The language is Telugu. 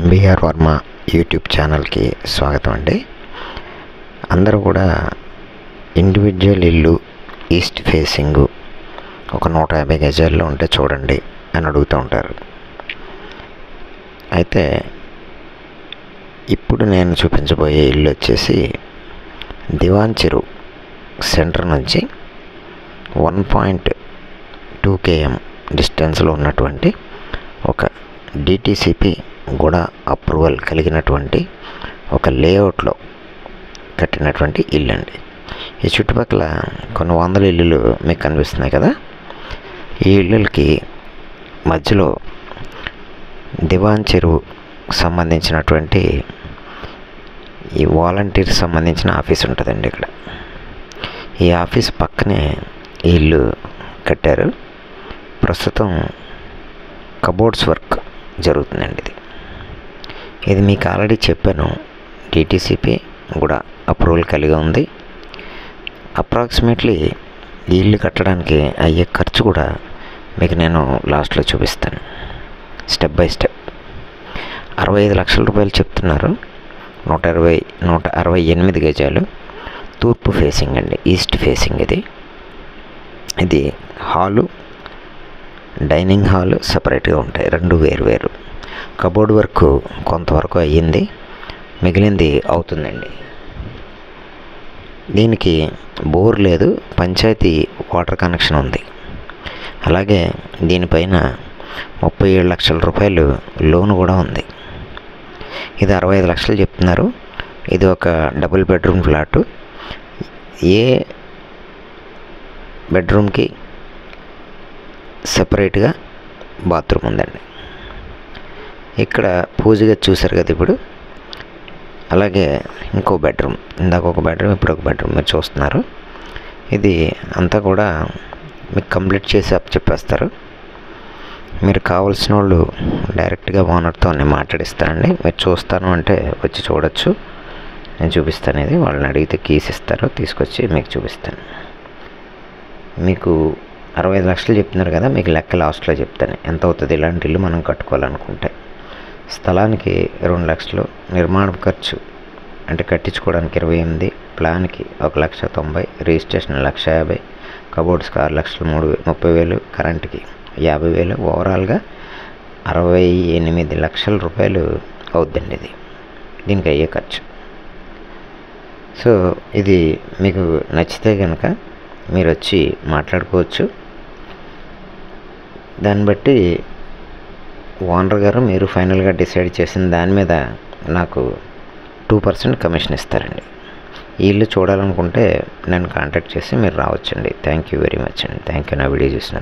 ఎంబీఆర్ వర్మ యూట్యూబ్ ఛానల్కి స్వాగతం అండి. అందరూ కూడా ఇండివిజువల్ ఇల్లు ఈస్ట్ ఫేసింగ్ ఒక 150 గజాల్లో ఉంటే చూడండి అని అడుగుతూ ఉంటారు. అయితే ఇప్పుడు నేను చూపించబోయే ఇల్లు వచ్చేసి దివాన్ చెరువు సెంటర్ నుంచి 1.2 km డిస్టెన్స్లో ఉన్నటువంటి ఒక డిటిసిపి కూడా అప్రూవల్ కలిగినటువంటి ఒక లేఅవుట్లో కట్టినటువంటి ఇల్లు అండి. ఈ చుట్టుపక్కల కొన్ని వందల ఇల్లులు మీకు కనిపిస్తున్నాయి కదా. ఈ ఇళ్ళకి మధ్యలో దివాన్ చెరువు సంబంధించినటువంటి ఈ వాలంటీర్ సంబంధించిన ఆఫీస్ ఉంటుందండి. ఇక్కడ ఈ ఆఫీస్ పక్కనే ఈ ఇల్లు కట్టారు. ప్రస్తుతం కబోర్డ్స్ వర్క్ జరుగుతుందండి. ఇది మీకు ఆల్రెడీ చెప్పాను, డిటిసిపి కూడా అప్రూవల్ కలిగి ఉంది. అప్రాక్సిమేట్లీ ఈ ఇల్లు కట్టడానికి అయ్యే ఖర్చు కూడా మీకు నేను లాస్ట్లో చూపిస్తాను స్టెప్ బై స్టెప్. 65 లక్షల రూపాయలు చెప్తున్నారు. 168 గజాలు, తూర్పు ఫేసింగ్ అండి, ఈస్ట్ ఫేసింగ్. ఇది హాలు, డైనింగ్ హాలు సపరేట్గా ఉంటాయి, రెండు వేరు. కబోర్డ్ వర్క్ కొంతవరకు అయ్యింది, మిగిలింది అవుతుందండి. దీనికి బోర్ లేదు, పంచాయతీ వాటర్ కనెక్షన్ ఉంది. అలాగే దీనిపైన 37 లక్షల రూపాయలు లోన్ కూడా ఉంది. ఇది 65 లక్షలు చెప్తున్నారు. ఇది ఒక డబుల్ బెడ్రూమ్ ఫ్లాటు. ఏ బెడ్రూమ్కి సపరేట్గా బాత్రూమ్ ఉందండి. ఇక్కడ పూజగా చూసారు కదా ఇప్పుడు. అలాగే ఇంకో బెడ్రూమ్, ఇందాక ఒక బెడ్రూమ్, ఇప్పుడు ఒక బెడ్రూమ్ మీరు చూస్తున్నారు. ఇది అంతా కూడా మీకు కంప్లీట్ చేసి చెప్పేస్తారు. మీరు కావాల్సిన వాళ్ళు డైరెక్ట్గా ఓనర్తో నేను మాట్లాడిస్తానండి. మీరు చూస్తాను అంటే వచ్చి చూడొచ్చు, నేను చూపిస్తాను. ఇది వాళ్ళని అడిగితే కీస్ ఇస్తారు, తీసుకొచ్చి మీకు చూపిస్తాను. మీకు 65 లక్షలు చెప్తున్నారు కదా, మీకు లెక్క లాస్ట్లో చెప్తాను ఎంత అవుతుంది ఇలాంటి ఇల్లు మనం కట్టుకోవాలనుకుంటే. స్థలానికి 2 లక్షలు, నిర్మాణ ఖర్చు అంటే కట్టించుకోవడానికి 28, ప్లాన్కి 1,90,000, రిజిస్ట్రేషన్ 1,50,000, కబోర్డ్స్కి 6 లక్షలు, 30,000, కరెంట్కి 50,000, ఓవరాల్గా 68 లక్షల రూపాయలు అవుద్దండి ఇది దీనికి అయ్యే ఖర్చు. సో ఇది మీకు నచ్చితే కనుక మీరు వచ్చి మాట్లాడుకోవచ్చు. దాన్ని బట్టి ఓనర్ గారు మీరు ఫైనల్గా డిసైడ్ చేసిన దాని మీద నాకు 2% కమిషన్ ఇస్తారండి. ఈ ఇల్లు చూడాలనుకుంటే నన్ను కాంటాక్ట్ చేసి మీరు రావచ్చండి. థ్యాంక్ యూ వెరీ మచ్ అండి. థ్యాంక్ యూ నా వీడియో చూసిన